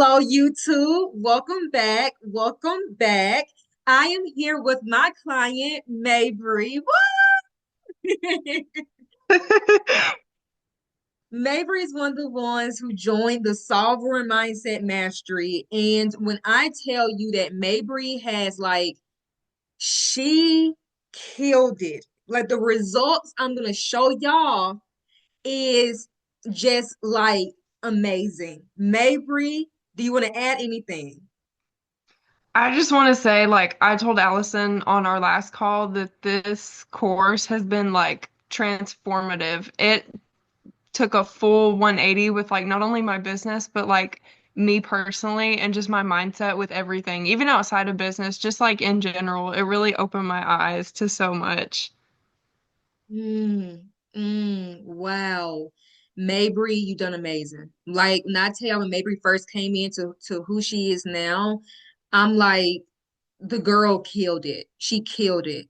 Hello, YouTube. Welcome back. Welcome back. I am here with my client, Mabry. What? Mabry is one of the ones who joined the Solver Mindset Mastery. And when I tell you that Mabry has she killed it. Like the results I'm going to show y'all is just amazing. Mabry, do you want to add anything? I just want to say, I told Allison on our last call that this course has been transformative. It took a full 180 with not only my business, but me personally and just my mindset with everything, even outside of business, just in general. It really opened my eyes to so much. Wow. Mabry, you done amazing. Like, not tell when Mabry first came into to who she is now, I'm like, the girl killed it. She killed it.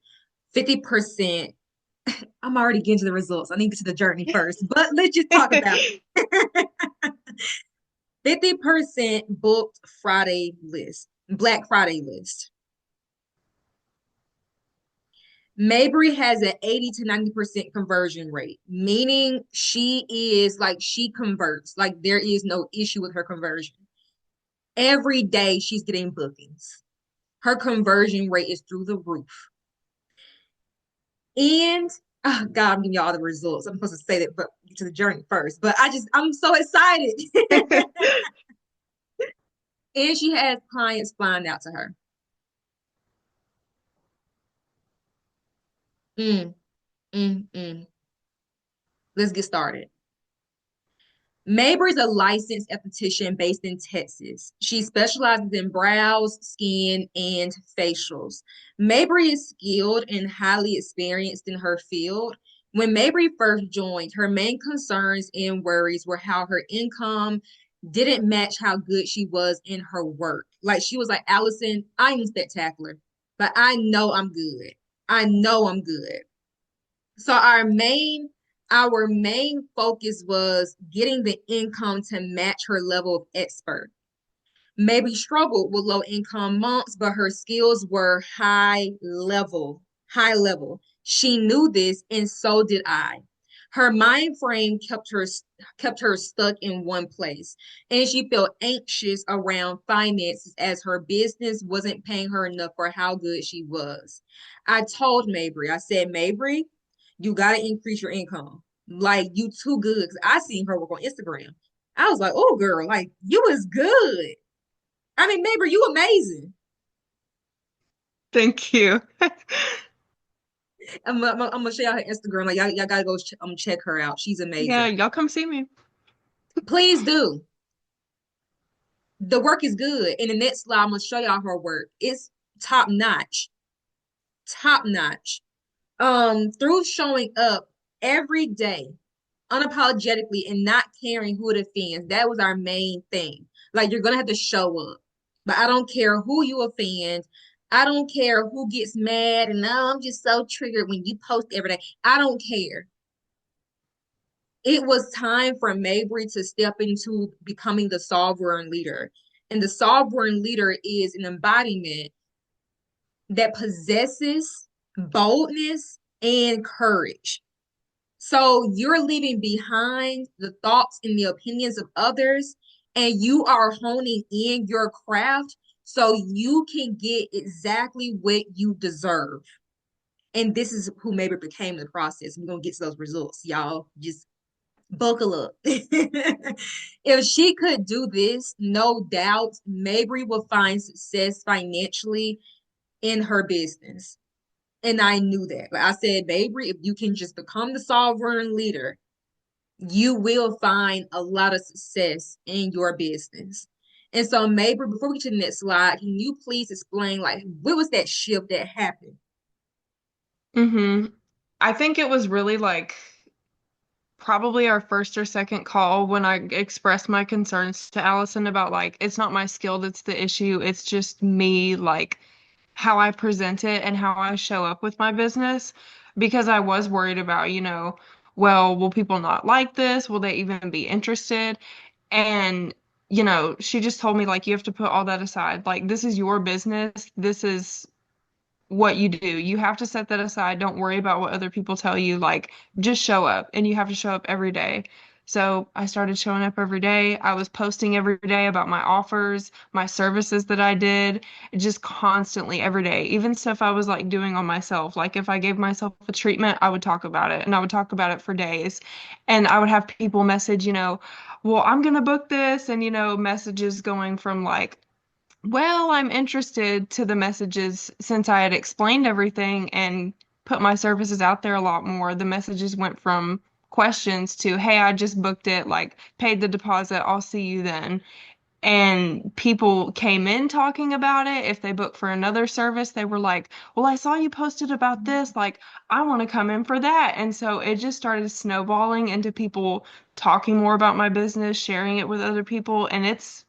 50%. I'm already getting to the results. I need to get to the journey first, but let's just talk about it. 50% booked Friday list, Black Friday list. Mabry has an 80 to 90% conversion rate, meaning she converts. Like there is no issue with her conversion. Every day she's getting bookings. Her conversion rate is through the roof. And oh God, I'm giving you all the results. I'm supposed to say that, but to the journey first. But I'm so excited. And she has clients flying out to her. Mm, mm. Let's get started. Mabry is a licensed esthetician based in Texas. She specializes in brows, skin, and facials. Mabry is skilled and highly experienced in her field. When Mabry first joined, her main concerns and worries were how her income didn't match how good she was in her work. Like she was like, Allison, I am spectacular, but I know I'm good. I know I'm good. So our main focus was getting the income to match her level of expert. Maybe struggled with low income months, but her skills were high level, high level. She knew this, and so did I. Her mind frame kept her stuck in one place, and she felt anxious around finances as her business wasn't paying her enough for how good she was. I told Mabry, I said, Mabry, you got to increase your income. Like you too good. Cause I seen her work on Instagram. I was like, oh girl, like you was good. I mean, Mabry, you amazing. Thank you. I'm gonna show y'all her Instagram. Like y'all gotta go check her out. She's Yeah, amazing. y'all come see me. Please do. The work is good. In the next slide, I'm gonna show y'all her work. It's top notch, top notch. Through showing up every day, unapologetically, and not caring who it offends. That was our main thing. Like you're gonna have to show up, but I don't care who you offend. I don't care who gets mad and oh, I'm just so triggered when you post every day. I don't care. It was time for Mabry to step into becoming the sovereign leader. And the sovereign leader is an embodiment that possesses boldness and courage. So you're leaving behind the thoughts and the opinions of others, and you are honing in your craft so you can get exactly what you deserve. And this is who Mabry became in the process. We're gonna get to those results, y'all. Just buckle up. If she could do this, no doubt Mabry will find success financially in her business. And I knew that. Like I said, Mabry, if you can just become the sovereign leader, you will find a lot of success in your business. And so, Mabry, before we get to the next slide, can you please explain like what was that shift that happened? hmm I think it was really probably our first or second call when I expressed my concerns to Allison about it's not my skill that's the issue. It's just me, how I present it and how I show up with my business. Because I was worried about, well, will people not like this? Will they even be interested? And she just told me like you have to put all that aside. Like this is your business. This is what you do. You have to set that aside. Don't worry about what other people tell you. Like, just show up, and you have to show up every day. So I started showing up every day. I was posting every day about my offers, my services that I did, just constantly every day. Even stuff I was like doing on myself. Like if I gave myself a treatment, I would talk about it and I would talk about it for days. And I would have people message, well, I'm gonna book this, and messages going from like, well, I'm interested to the messages since I had explained everything and put my services out there a lot more. The messages went from questions to, hey, I just booked it, like paid the deposit, I'll see you then. And people came in talking about it. If they booked for another service, they were like, well, I saw you posted about this. Like, I want to come in for that. And so it just started snowballing into people talking more about my business, sharing it with other people, and it's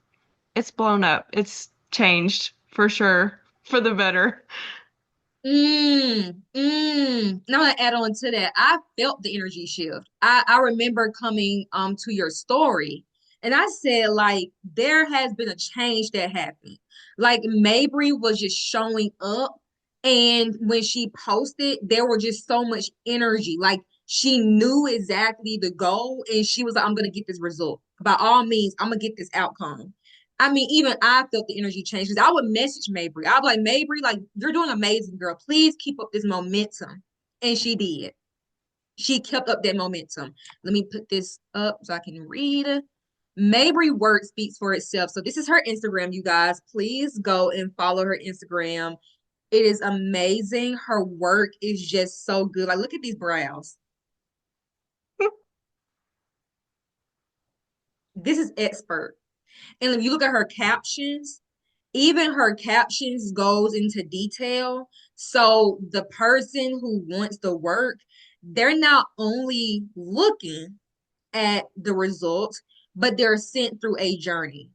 blown up. It's changed for sure for the better. Now to add on to that, I felt the energy shift. I remember coming to your story, and I said like there has been a change that happened. Like Mabry was just showing up, and when she posted, there were just so much energy. Like she knew exactly the goal, and she was like, "I'm gonna get this result. By all means, I'm gonna get this outcome." I mean, even I felt the energy change because I would message Mabry. I'd be like, Mabry, like, you're doing amazing, girl. Please keep up this momentum. And she did. She kept up that momentum. Let me put this up so I can read. Mabry work speaks for itself. So this is her Instagram, you guys. Please go and follow her Instagram. It is amazing. Her work is just so good. Like, look at these brows. This is expert. And if you look at her captions, even her captions goes into detail. So the person who wants the work, they're not only looking at the results, but they're sent through a journey.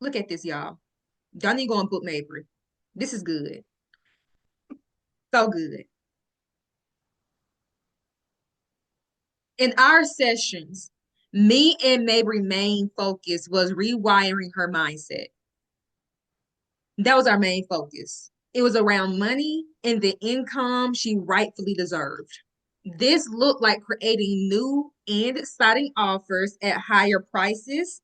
Look at this, y'all. Y'all need to go on Book Mabry. This is good. So good. In our sessions, me and Mabry main focus was rewiring her mindset. That was our main focus. It was around money and the income she rightfully deserved. This looked like creating new and exciting offers at higher prices,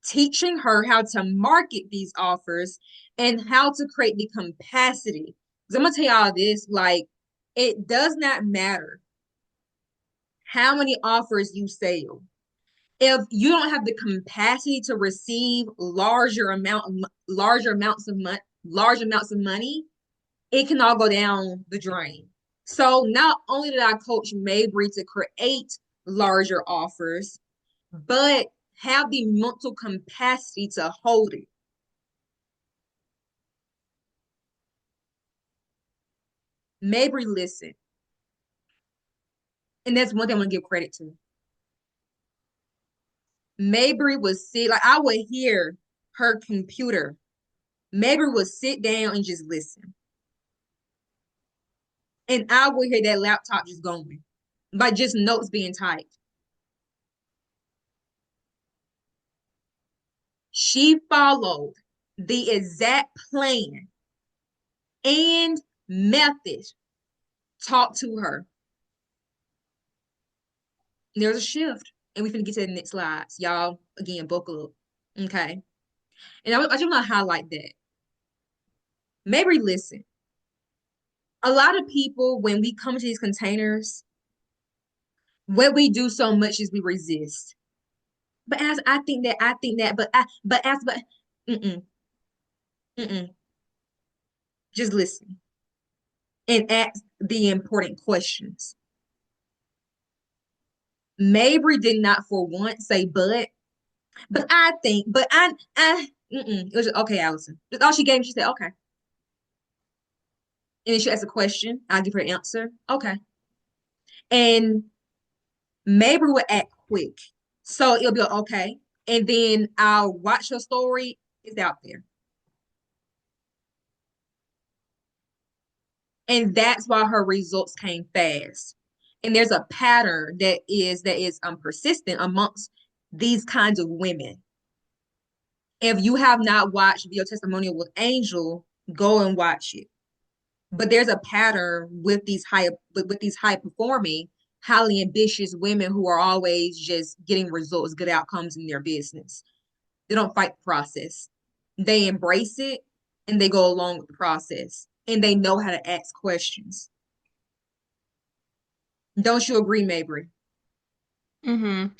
teaching her how to market these offers and how to create the capacity. Because I'm going to tell y'all this, like, it does not matter how many offers you sell. If you don't have the capacity to receive large amounts of money, it can all go down the drain. So not only did I coach Mabry to create larger offers, but have the mental capacity to hold it. Mabry listened. And that's one thing I'm gonna give credit to. Mabry would sit, like I would hear her computer. Mabry would sit down and just listen. And I would hear that laptop just going, by just notes being typed. She followed the exact plan and method taught to her. And there's a shift. And we finna get to the next slides. Y'all, again, buckle up. Okay. And I just want to highlight that. Maybe listen. A lot of people, when we come to these containers, what we do so much is we resist. But as I think that, but mm-mm, mm-mm. Just listen and ask the important questions. Mabry did not for once say but I think, but it was just, okay, Allison. That's all she gave me. She said, okay. And then she asked a question. I'll give her an answer. Okay. And Mabry would act quick. So it'll be like, okay. And then I'll watch her story. It's out there. And that's why her results came fast. And there's a pattern that is persistent amongst these kinds of women. If you have not watched Your Testimonial with Angel, go and watch it. But there's a pattern with these high performing, highly ambitious women who are always just getting results, good outcomes in their business. They don't fight the process. They embrace it and they go along with the process and they know how to ask questions. Don't you agree, Mabry?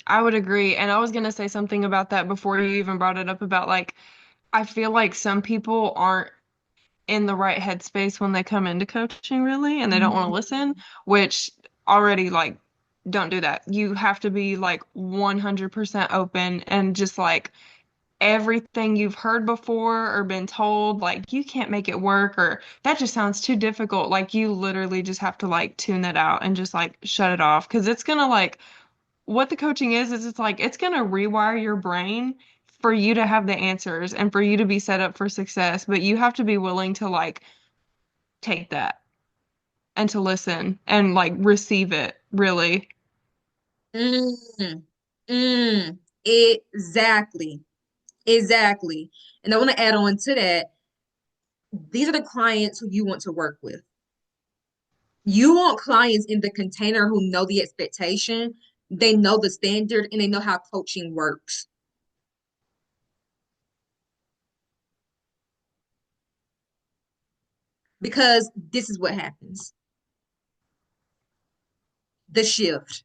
I would agree. And I was gonna say something about that before you even brought it up about like I feel like some people aren't in the right headspace when they come into coaching really and they don't want to Mhm. listen, which already like don't do that. You have to be like 100% open and just like everything you've heard before or been told, like you can't make it work or that just sounds too difficult. Like you literally just have to like tune that out and just like shut it off because it's gonna like what the coaching is it's like it's gonna rewire your brain for you to have the answers and for you to be set up for success, but you have to be willing to like take that and to listen and like receive it really. Mm, exactly. Exactly. And I want to add on to that. These are the clients who you want to work with. You want clients in the container who know the expectation, they know the standard, and they know how coaching works. Because this is what happens. The shift.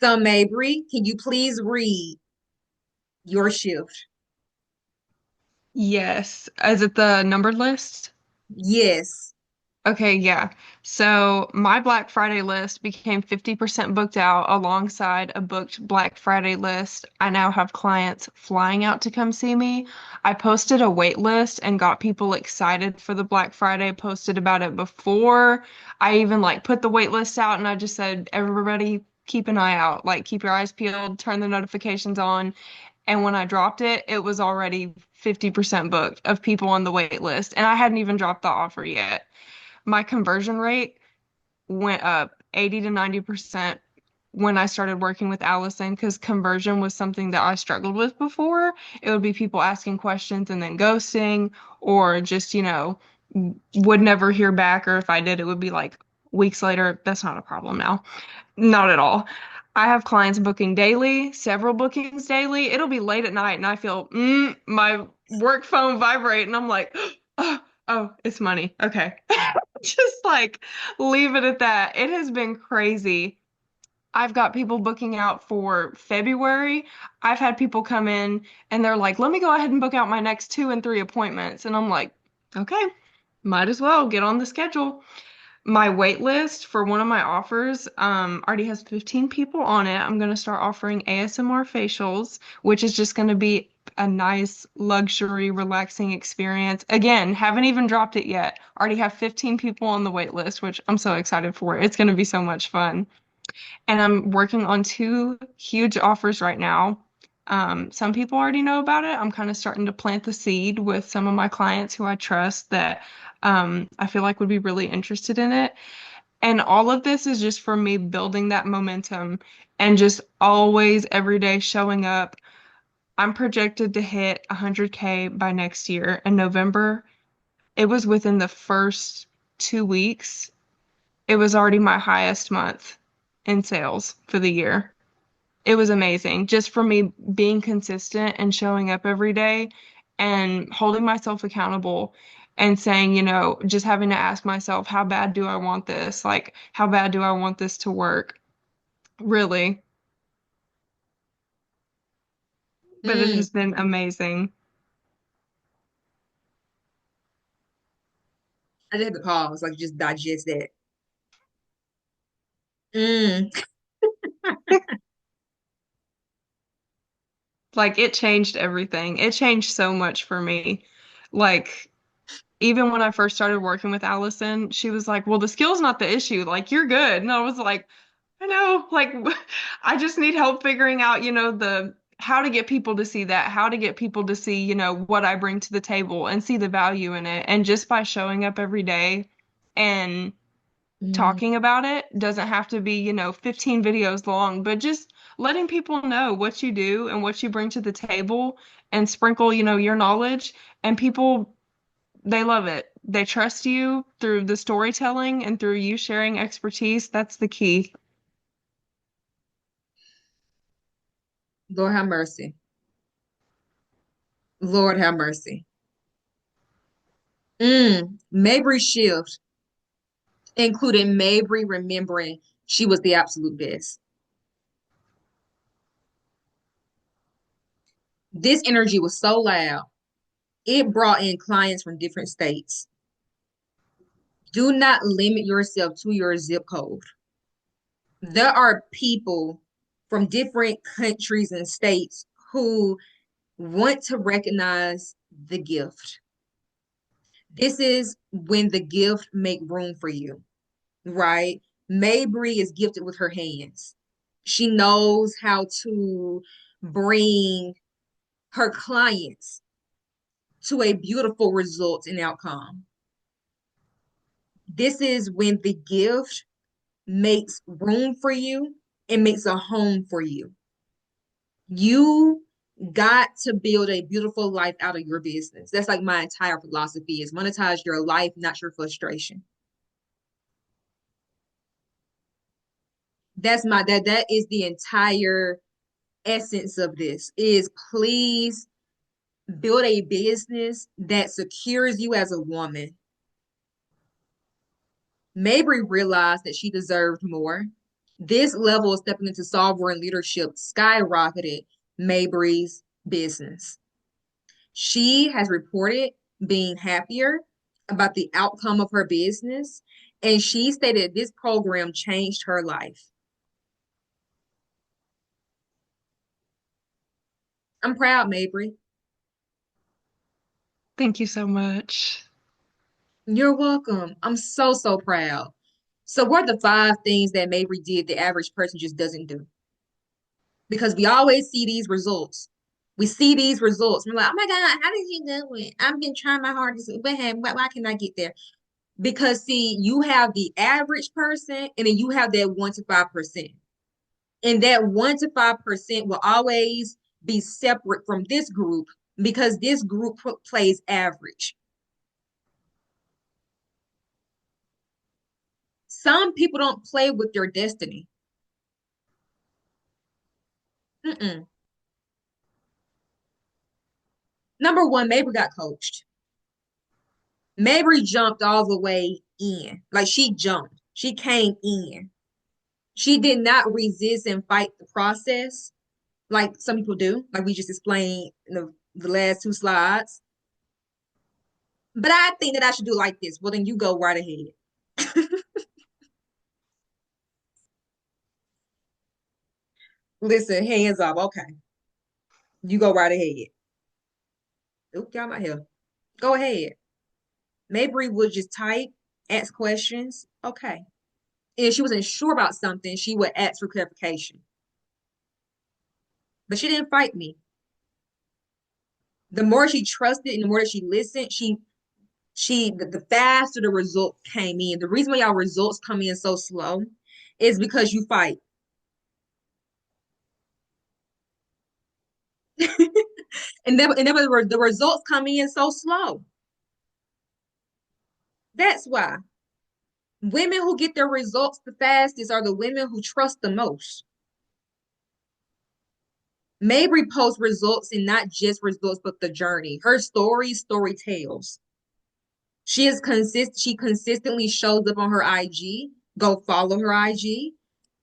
So, Mabry, can you please read your shift? Yes. Is it the numbered list? Yes. Okay, yeah. So my Black Friday list became 50% booked out alongside a booked Black Friday list. I now have clients flying out to come see me. I posted a wait list and got people excited for the Black Friday, posted about it before. I even like put the wait list out and I just said, everybody keep an eye out, like keep your eyes peeled, turn the notifications on. And when I dropped it, it was already 50% booked of people on the wait list. And I hadn't even dropped the offer yet. My conversion rate went up 80 to 90% when I started working with Allison because conversion was something that I struggled with before. It would be people asking questions and then ghosting, or just, would never hear back. Or if I did, it would be like weeks later. That's not a problem now. Not at all. I have clients booking daily, several bookings daily. It'll be late at night and I feel my work phone vibrate and I'm like, oh, oh, it's money. Okay. Just like leave it at that. It has been crazy. I've got people booking out for February. I've had people come in and they're like, let me go ahead and book out my next 2 and 3 appointments. And I'm like, okay, might as well get on the schedule. My wait list for one of my offers already has 15 people on it. I'm going to start offering ASMR facials, which is just going to be a nice luxury relaxing experience. Again, haven't even dropped it yet. Already have 15 people on the wait list, which I'm so excited for. It's going to be so much fun. And I'm working on two huge offers right now. Some people already know about it. I'm kind of starting to plant the seed with some of my clients who I trust that I feel like would be really interested in it. And all of this is just for me building that momentum and just always every day showing up. I'm projected to hit 100K by next year in November. It was within the first 2 weeks. It was already my highest month in sales for the year. It was amazing just for me being consistent and showing up every day and holding myself accountable and saying, just having to ask myself, how bad do I want this? Like, how bad do I want this to work? Really. But it Mm, has been amazing. I just had to pause, like just digest that. Mm, Like, it changed everything. It changed so much for me. Like, even when I first started working with Allison, she was like, well, the skill's not the issue. Like, you're good. And I was like, I know, like, I just need help figuring out, the how to get people to see that, how to get people to see, what I bring to the table and see the value in it. And just by showing up every day and mm, talking about it doesn't have to be, 15 videos long, but just letting people know what you do and what you bring to the table and sprinkle, your knowledge, and people, they love it. They trust you through the storytelling and through you sharing expertise. That's the key. Lord have mercy. Lord have mercy. Mabry shift included Mabry remembering she was the absolute best. This energy was so loud, it brought in clients from different states. Do not limit yourself to your zip code. There are people from different countries and states who want to recognize the gift. This is when the gift make room for you, right? Mabry is gifted with her hands. She knows how to bring her clients to a beautiful result and outcome. This is when the gift makes room for you and makes a home for you. You got to build a beautiful life out of your business. That's like my entire philosophy is monetize your life, not your frustration. That is the entire essence of this is please build a business that secures you as a woman. Mabry realized that she deserved more. This level of stepping into sovereign leadership skyrocketed Mabry's business. She has reported being happier about the outcome of her business, and she stated this program changed her life. I'm proud, Mabry. Thank you so much. You're welcome. I'm so, so proud. So, what are the 5 things that Mabry did the average person just doesn't do? Because we always see these results. We see these results. We're like, oh my God, how did you do it? I've been trying my hardest. Why can I get there? Because see, you have the average person and then you have that 1 to 5%. And that 1 to 5% will always be separate from this group because this group plays average. Some people don't play with their destiny. Mm-mm. Number one, Mabry got coached. Mabry jumped all the way in. Like she jumped. She came in. She did not resist and fight the process like some people do, like we just explained in the last 2 slides. But I think that I should do like this. Well, then you go right ahead. Listen, hands up. Okay. You go right ahead. Oop, y'all my hair. Go ahead. Mabry would just type, ask questions. Okay. And if she wasn't sure about something, she would ask for clarification. But she didn't fight me. The more she trusted and the more that she listened, the faster the results came in. The reason why y'all results come in so slow is because you fight. and then the results come in so slow. That's why women who get their results the fastest are the women who trust the most. Mabry posts results and not just results, but the journey. Her story tells. She consistently shows up on her IG. Go follow her IG,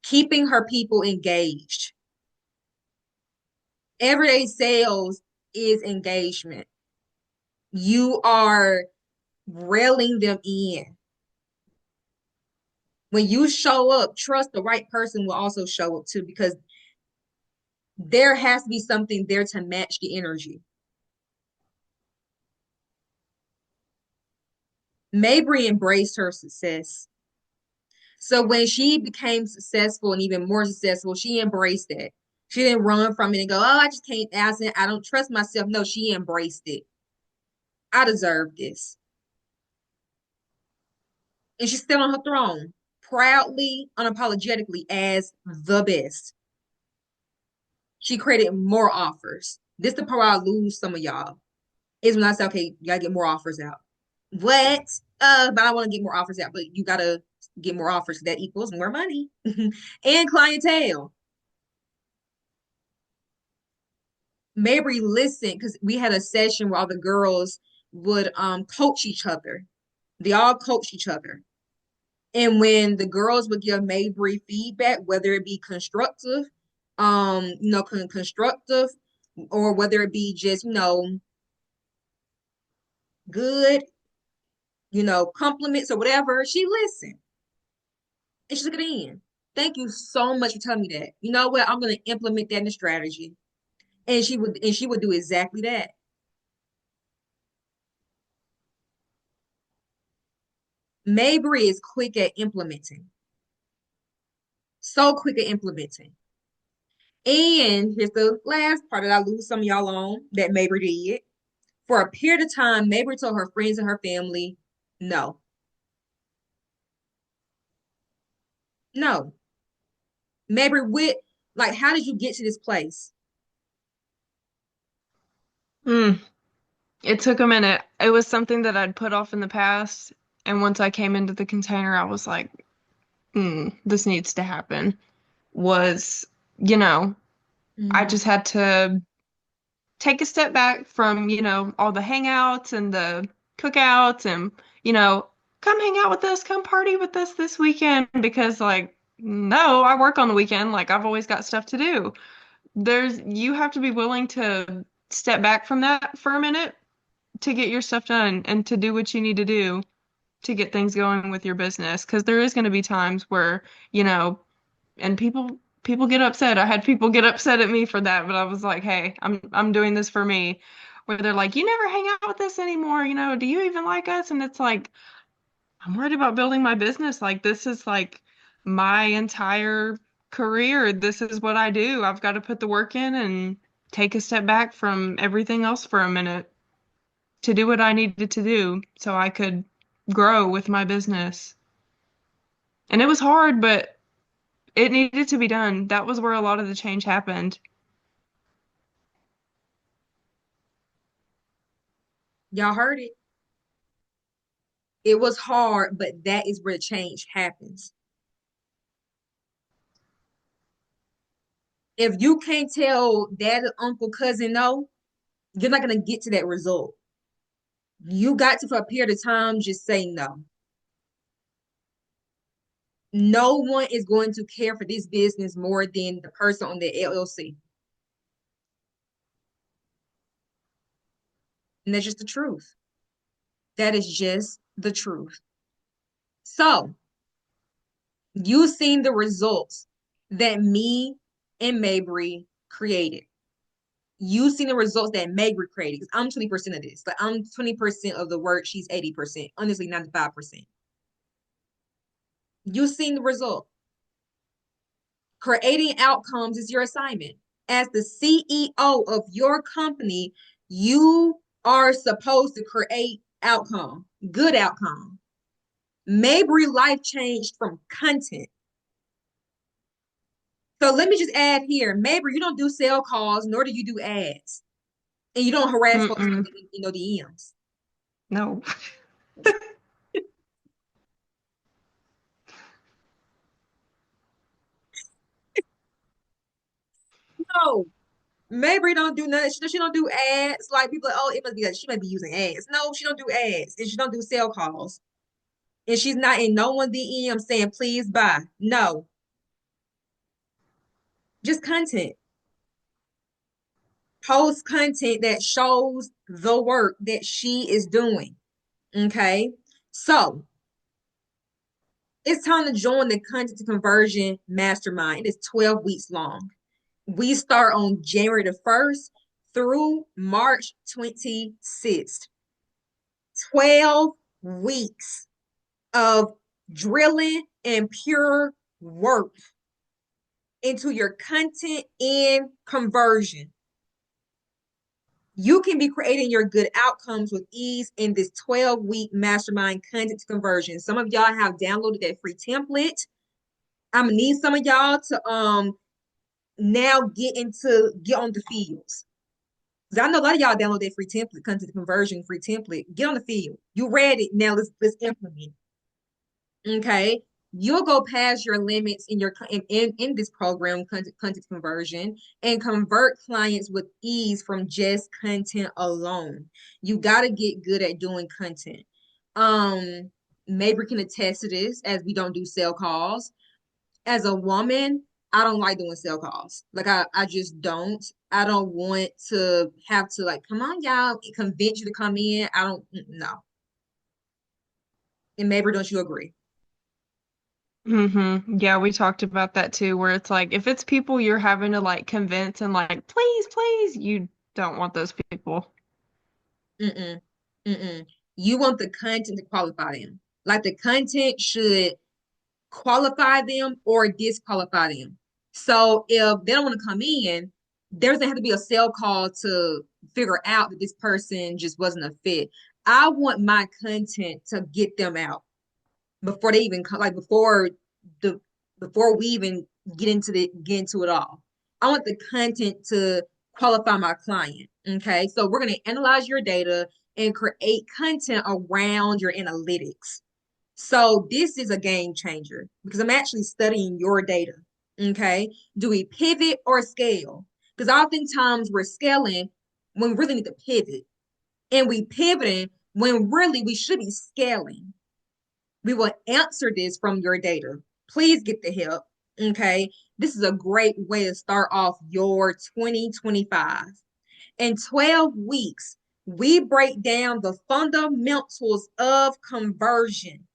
keeping her people engaged. Everyday sales is engagement. You are railing them in. When you show up, trust the right person will also show up too, because there has to be something there to match the energy. Mabry embraced her success. So when she became successful and even more successful, she embraced it. She didn't run from it and go, oh, I just can't ask it. I don't trust myself. No, she embraced it. I deserve this. And she's still on her throne, proudly, unapologetically as the best. She created more offers. This the part where I lose some of y'all. Is when I say, okay, you gotta get more offers out. What? But I want to get more offers out, but you gotta get more offers. That equals more money and clientele. Mabry listened because we had a session where all the girls would coach each other. They all coached each other. And when the girls would give Mabry feedback, whether it be constructive, constructive, or whether it be just, good, compliments or whatever, she listened and she took it in. Thank you so much for telling me that. You know what? I'm gonna implement that in the strategy. And she would do exactly that. Mabry is quick at implementing. So quick at implementing. And here's the last part that I lose some of y'all on that Mabry did. For a period of time, Mabry told her friends and her family, no, no. Mabry, like, how did you get to this place? Mm, it took a minute. It was something that I'd put off in the past, and once I came into the container, I was like, this needs to happen. Was, you know, I Mm-hmm. just had to take a step back from, all the hangouts and the cookouts and, you know, come hang out with us, come party with us this weekend because like, no, I work on the weekend. Like I've always got stuff to do. You have to be willing to step back from that for a minute to get your stuff done and to do what you need to do to get things going with your business. Because there is going to be times where, you know, and people get upset. I had people get upset at me for that, but I was like, hey, I'm doing this for me. Where they're like, you never hang out with us anymore, do you even like us? And it's like, I'm worried about building my business. Like this is like my entire career. This is what I do. I've got to put the work in and take a step back from everything else for a minute to do what I needed to do so I could grow with my business. And it was hard, but it needed to be done. That was where a lot of the change happened. Y'all heard it. It was hard, but that is where change happens. If you can't tell dad, uncle, cousin no, you're not gonna get to that result. You got to, for a period of time, just say no. No one is going to care for this business more than the person on the LLC. And that's just the truth. That is just the truth. So you seen the results that me and Mabry created. You seen the results that Mabry created. Because I'm 20% of this. Like I'm 20% of the work. She's 80%. Honestly, 95%. You seen the result. Creating outcomes is your assignment. As the CEO of your company, you are supposed to create outcome, good outcome. Mabry life changed from content. So let me just add here, Mabry, you don't do sale calls, nor do you do ads, and you don't harass folks, Mm-mm. DMs. No. No, Mabry don't do nothing. She don't do ads. Like people, oh, it must be like she might be using ads. No, she don't do ads, and she don't do sale calls, and she's not in no one DM saying please buy. No, just content. Post content that shows the work that she is doing. Okay. So it's time to join the content to conversion mastermind. It is 12 weeks long. We start on January the 1st through March 26th. 12 weeks of drilling and pure work into your content and conversion. You can be creating your good outcomes with ease in this 12-week mastermind content to conversion. Some of y'all have downloaded that free template. I'm gonna need some of y'all to Now get on the fields. Because I know a lot of y'all download that free template, content conversion free template. Get on the field. You read it. Now let's implement. Okay. You'll go past your limits in your in this program, content conversion, and convert clients with ease from just content alone. You got to get good at doing content. Um, Mabry can attest to this, as we don't do sale calls. As a woman, I don't like doing sale calls. Like I just don't. I don't want to have to like, come on, y'all, convince you to come in. I don't no. And Mabry, don't you agree? Yeah, we talked about that too, where it's like if it's people you're having to like convince and like, please, please, you don't want those people. Mm-mm. Mm-mm. You want the content to qualify them. Like the content should qualify them or disqualify them. So if they don't want to come in, there doesn't have to be a sale call to figure out that this person just wasn't a fit. I want my content to get them out before they even come, like the before we even get into it all. I want the content to qualify my client. Okay, so we're gonna analyze your data and create content around your analytics. So this is a game changer because I'm actually studying your data. Okay, do we pivot or scale? Because oftentimes we're scaling when we really need to pivot, and we pivoting when really we should be scaling. We will answer this from your data. Please get the help. Okay. This is a great way to start off your 2025. In 12 weeks, we break down the fundamentals of conversion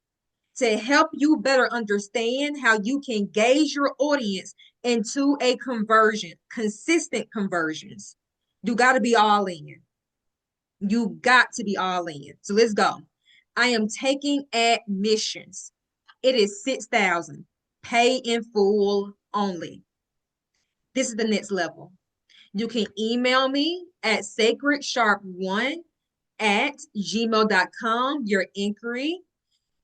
to help you better understand how you can gauge your audience into a conversion, consistent conversions. You got to be all in. You got to be all in. So let's go. I am taking admissions. It is 6,000. Pay in full only. This is the next level. You can email me at sacredsharp1 at gmail.com, your inquiry,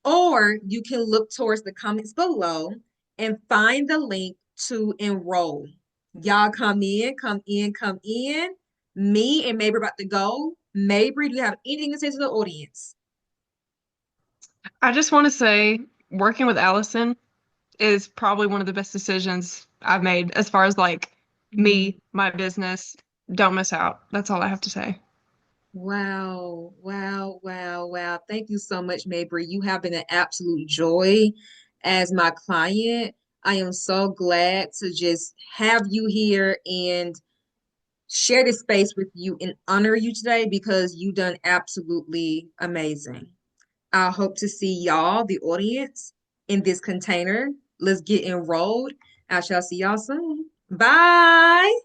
or you can look towards the comments below and find the link to enroll. Y'all come in, come in, come in. Me and Mabry about to go. Mabry, do you have anything to say to the audience? I just want to say working with Allison is probably one of the best decisions I've made as far as like Mm. me, my business. Don't miss out. That's all I have to say. Wow, wow, wow, wow. Thank you so much, Mabry. You have been an absolute joy as my client. I am so glad to just have you here and share this space with you and honor you today because you done absolutely amazing. I hope to see y'all, the audience, in this container. Let's get enrolled. I shall see y'all soon. Bye.